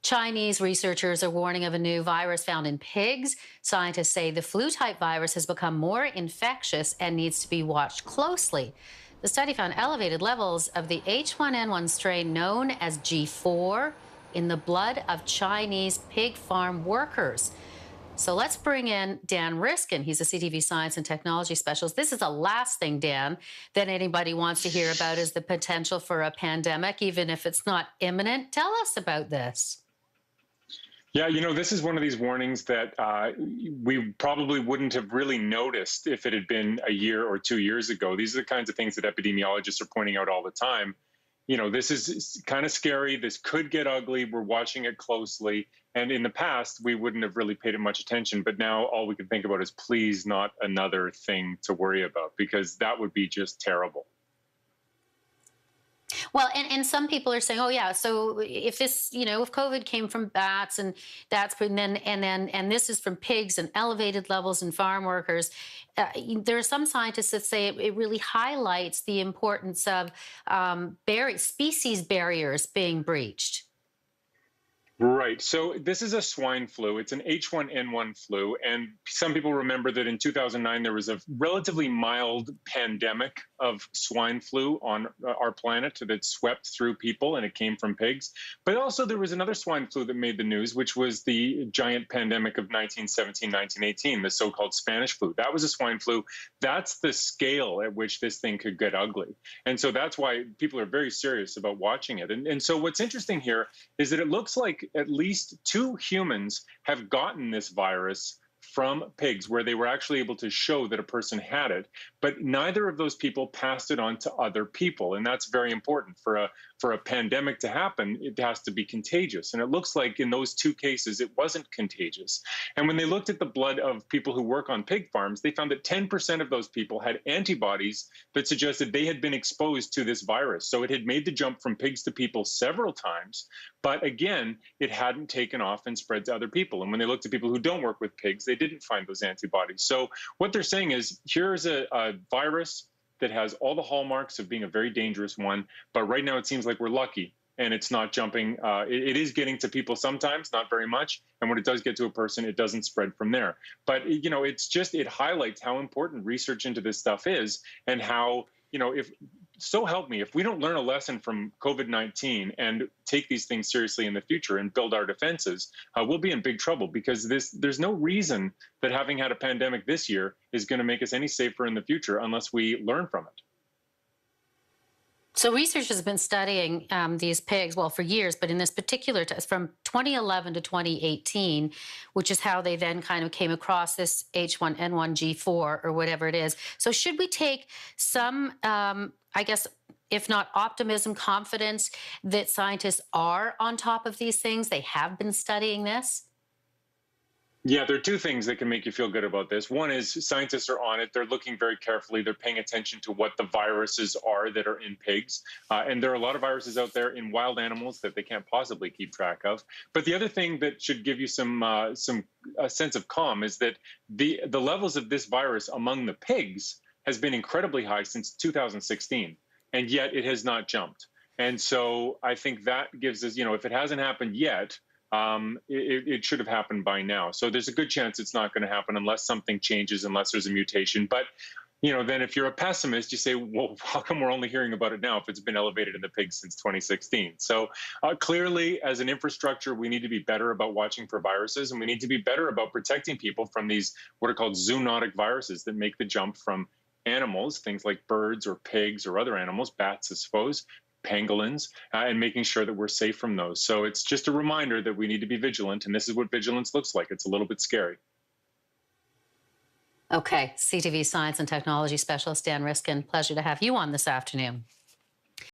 Chinese researchers are warning of a new virus found in pigs. Scientists say the flu-type virus has become more infectious and needs to be watched closely. The study found elevated levels of the H1N1 strain known as G4 in the blood of Chinese pig farm workers. So let's bring in Dan Riskin. He's a CTV science and technology specialist. This is the last thing, Dan, that anybody wants to hear about is the potential for a pandemic, even if it's not imminent. Tell us about this. Yeah, this is one of these warnings that we probably wouldn't have really noticed if it had been a year or 2 years ago. These are the kinds of things that epidemiologists are pointing out all the time. This is kind of scary. This could get ugly. We're watching it closely. And in the past, we wouldn't have really paid it much attention. But now all we can think about is please not another thing to worry about, because that would be just terrible. Well, and some people are saying, oh yeah, so if this, if COVID came from bats and and this is from pigs and elevated levels in farm workers, there are some scientists that say it really highlights the importance of species barriers being breached. Right. So this is a swine flu. It's an H1N1 flu. And some people remember that in 2009, there was a relatively mild pandemic of swine flu on our planet that swept through people, and it came from pigs. But also there was another swine flu that made the news, which was the giant pandemic of 1917, 1918, the so-called Spanish flu. That was a swine flu. That's the scale at which this thing could get ugly. And so that's why people are very serious about watching it. And so what's interesting here is that it looks like at least 2 humans have gotten this virus from pigs, where they were actually able to show that a person had it, but neither of those people passed it on to other people. And that's very important. For a pandemic to happen, it has to be contagious. And it looks like in those 2 cases, it wasn't contagious. And when they looked at the blood of people who work on pig farms, they found that 10% of those people had antibodies that suggested they had been exposed to this virus. So it had made the jump from pigs to people several times. But again, it hadn't taken off and spread to other people. And when they looked at people who don't work with pigs, they didn't find those antibodies. So what they're saying is, here's a virus that has all the hallmarks of being a very dangerous one, but right now it seems like we're lucky and it's not jumping. It is getting to people sometimes, not very much, and when it does get to a person, it doesn't spread from there. But it highlights how important research into this stuff is, and how if so help me, if we don't learn a lesson from COVID-19 and take these things seriously in the future and build our defenses, we'll be in big trouble, because there's no reason that having had a pandemic this year is going to make us any safer in the future unless we learn from it. So research has been studying these pigs, well, for years, but in this particular test from 2011 to 2018, which is how they then kind of came across this H1N1 G4 or whatever it is. So should we take some, I guess, if not optimism, confidence that scientists are on top of these things? They have been studying this? Yeah, there are 2 things that can make you feel good about this. One is scientists are on it. They're looking very carefully. They're paying attention to what the viruses are that are in pigs. And there are a lot of viruses out there in wild animals that they can't possibly keep track of. But the other thing that should give you a sense of calm is that the levels of this virus among the pigs has been incredibly high since 2016, and yet it has not jumped. And so I think that gives us, if it hasn't happened yet, it should have happened by now. So there's a good chance it's not going to happen unless something changes, unless there's a mutation. But, then if you're a pessimist, you say, well, how come we're only hearing about it now if it's been elevated in the pigs since 2016? So clearly, as an infrastructure, we need to be better about watching for viruses, and we need to be better about protecting people from these what are called zoonotic viruses that make the jump from animals, things like birds or pigs or other animals, bats, I suppose, pangolins, and making sure that we're safe from those. So it's just a reminder that we need to be vigilant, and this is what vigilance looks like. It's a little bit scary. Okay, CTV science and technology specialist Dan Riskin, pleasure to have you on this afternoon.